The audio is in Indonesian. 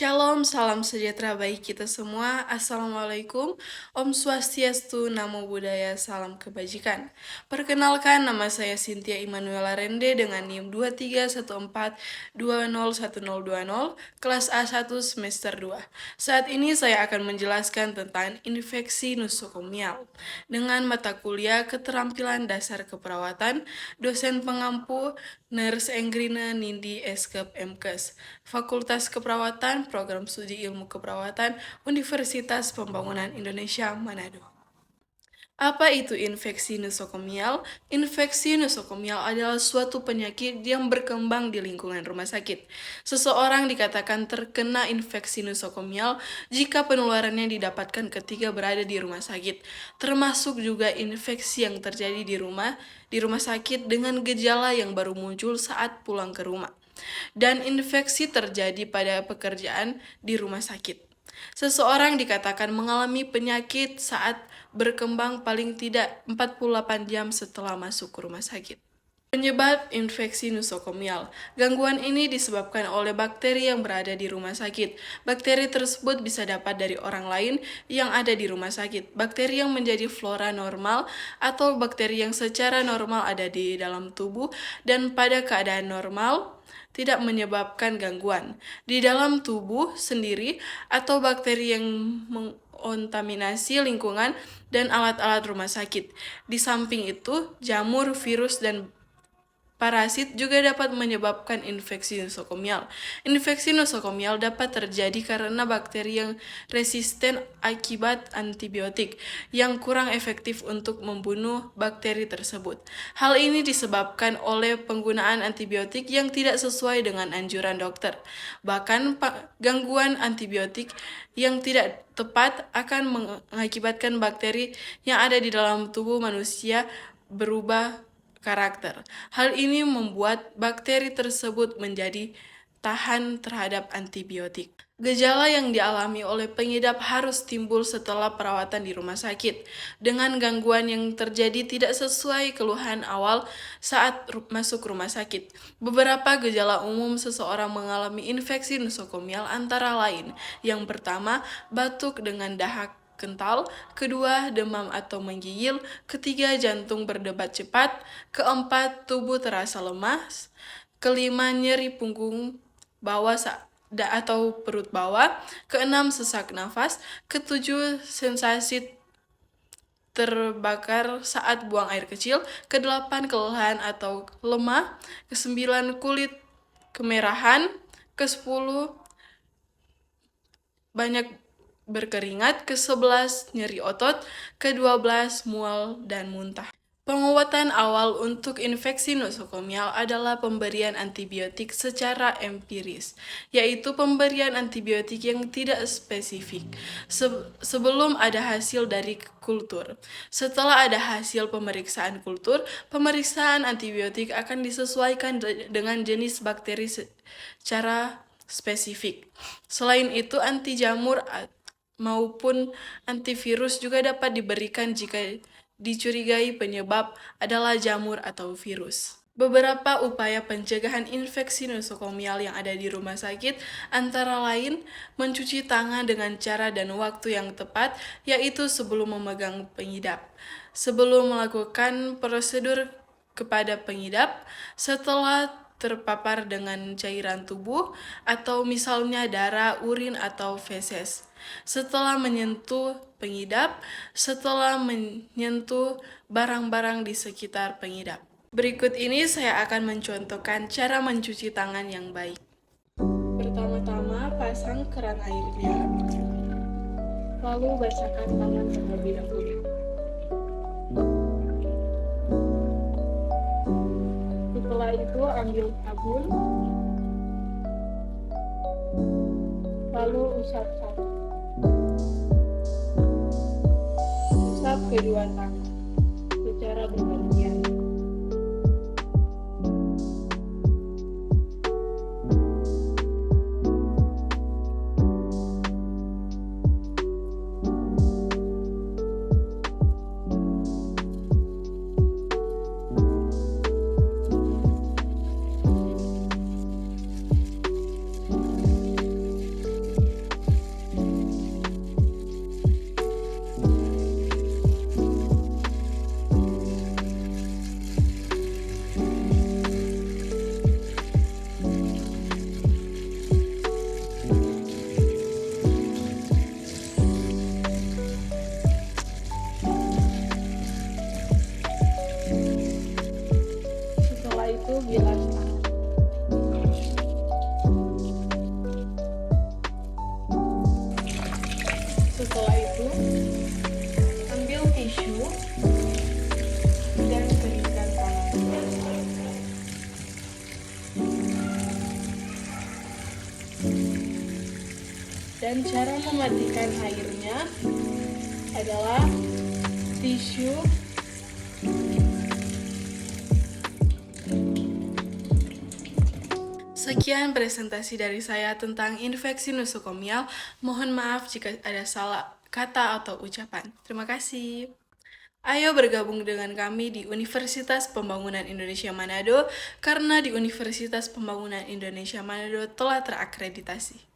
Shalom, salam sejahtera bagi kita semua. Assalamualaikum, Om Swastiastu, Namo Buddhaya, salam kebajikan. Perkenalkan, nama saya Cynthia Immanuela Rende dengan NIM 2314201020, kelas A1 semester 2. Saat ini saya akan menjelaskan tentang infeksi nosokomial dengan mata kuliah Keterampilan Dasar Keperawatan, dosen pengampu Nurse Enggrina Nindi Eskep MKes, Fakultas Keperawatan, Program Studi Ilmu Keperawatan, Universitas Pembangunan Indonesia, Manado. Apa itu infeksi nosokomial? Infeksi nosokomial adalah suatu penyakit yang berkembang di lingkungan rumah sakit. Seseorang dikatakan terkena infeksi nosokomial jika penularannya didapatkan ketika berada di rumah sakit, termasuk juga infeksi yang terjadi di rumah sakit dengan gejala yang baru muncul saat pulang ke rumah, dan infeksi terjadi pada pekerjaan di rumah sakit. Seseorang dikatakan mengalami penyakit saat berkembang paling tidak 48 jam setelah masuk ke rumah sakit. Penyebab infeksi nosokomial. Gangguan ini disebabkan oleh bakteri yang berada di rumah sakit. Bakteri tersebut bisa dapat dari orang lain yang ada di rumah sakit. Bakteri yang menjadi flora normal atau bakteri yang secara normal ada di dalam tubuh dan pada keadaan normal tidak menyebabkan gangguan di dalam tubuh sendiri, atau bakteri yang mengontaminasi lingkungan dan alat-alat rumah sakit. Di samping itu, jamur, virus, dan parasit juga dapat menyebabkan infeksi nosokomial. Infeksi nosokomial dapat terjadi karena bakteri yang resisten akibat antibiotik yang kurang efektif untuk membunuh bakteri tersebut. Hal ini disebabkan oleh penggunaan antibiotik yang tidak sesuai dengan anjuran dokter. Bahkan gangguan antibiotik yang tidak tepat akan mengakibatkan bakteri yang ada di dalam tubuh manusia berubah karakter. Hal ini membuat bakteri tersebut menjadi tahan terhadap antibiotik. Gejala yang dialami oleh pengidap harus timbul setelah perawatan di rumah sakit, dengan gangguan yang terjadi tidak sesuai keluhan awal saat masuk rumah sakit. Beberapa gejala umum seseorang mengalami infeksi nosokomial antara lain: yang pertama, batuk dengan dahak kental; kedua, demam atau menggigil; ketiga, jantung berdebat cepat; keempat, tubuh terasa lemas; kelima, nyeri punggung bawah atau perut bawah; keenam, sesak nafas; ketujuh, sensasi terbakar saat buang air kecil; kedelapan, kelelahan atau lemah; kesembilan, kulit kemerahan; kesepuluh, banyak berkeringat; ke-11, nyeri otot; ke-12, mual dan muntah. Pengobatan awal untuk infeksi nosokomial adalah pemberian antibiotik secara empiris, yaitu pemberian antibiotik yang tidak spesifik sebelum ada hasil dari kultur. Setelah ada hasil pemeriksaan kultur, pemeriksaan antibiotik akan disesuaikan dengan jenis bakteri secara spesifik. Selain itu, anti jamur maupun antivirus juga dapat diberikan jika dicurigai penyebab adalah jamur atau virus. Beberapa upaya pencegahan infeksi nosokomial yang ada di rumah sakit antara lain mencuci tangan dengan cara dan waktu yang tepat, yaitu sebelum memegang pengidap, sebelum melakukan prosedur kepada pengidap, setelah terpapar dengan cairan tubuh atau misalnya darah, urin, atau feses, setelah menyentuh pengidap, setelah menyentuh barang-barang di sekitar pengidap. Berikut ini saya akan mencontohkan cara mencuci tangan yang baik. Pertama-tama, pasang keran airnya, lalu basahkan tangan terlebih dahulu. Setelah itu, ambil sabun, lalu usap-usap. Usap kedua tangan secara bergantian. Setelah itu, ambil tisu dan keringkan tangan. Dan cara mematikan airnya adalah tisu Sekian presentasi dari saya tentang infeksi nosokomial. Mohon maaf jika ada salah kata atau ucapan. Terima kasih. Ayo bergabung dengan kami di Universitas Pembangunan Indonesia Manado, karena di Universitas Pembangunan Indonesia Manado telah terakreditasi.